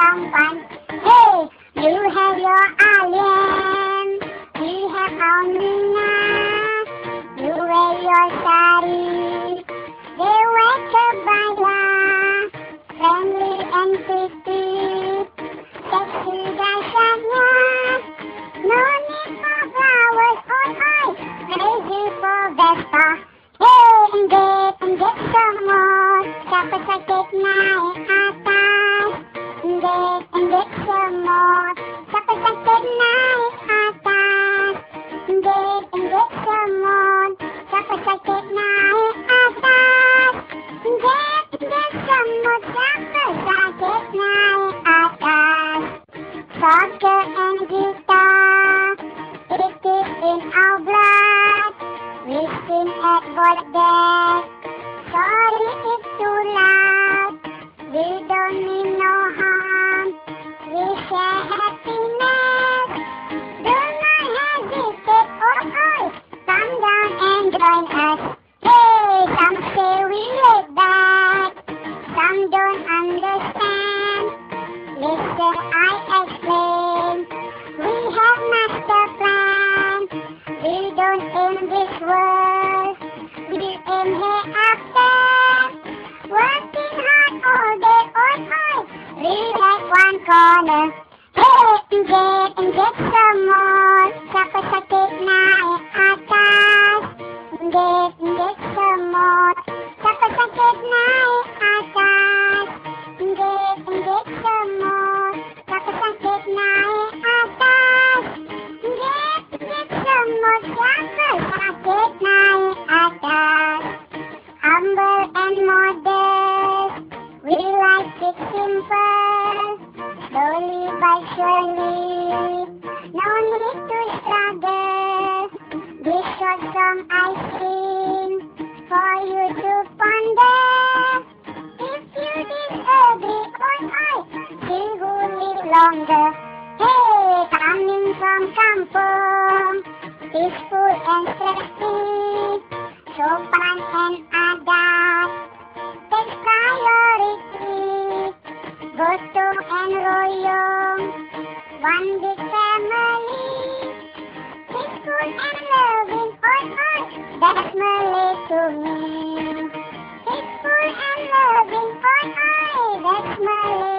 some fun. Hey, you have your alien. We have our Nina. You wear your sari. They wear kabaya. Friendly and pretty. Sexy dasanya. No need for flowers or ice. Crazy for Vespa. Hey, and get some more. Dapat sakit naik atas. And get some more. Dapat sakit naik atas. And get some more. Dapat sakit naik atas. Get some more. Dapat sakit naik atas. Soccer and guitar. It is in our blood. We sing at birthday. Sorry it's too loud. We don't mean no harm. We share happiness. Do not hesitate or else. Come down and join us. Hey, some say we laid back. Some don't understand. Listen, I explain. We have master plan. We don't aim this world. We aim hereafter. Working hard all day, all night. Relax one corner. Hey, and get some more. Dapat sakit naik atas. Get some more. Dapat sakit naik atas. Get some more. Dapat sakit naik atas. Get some more. Dapat sakit naik atas. Humble and modest, we like it simple, slowly but surely, no need to struggle. This short some ice cream for you to ponder. If you disagree or I, still who live longer. Hey, coming from kampung, peaceful and stress-free. Sopan and adat takes priority. Gotong and royong, one big family. Peaceful and loving for us, that's Malay to me. Peaceful and loving for I, that's Malay.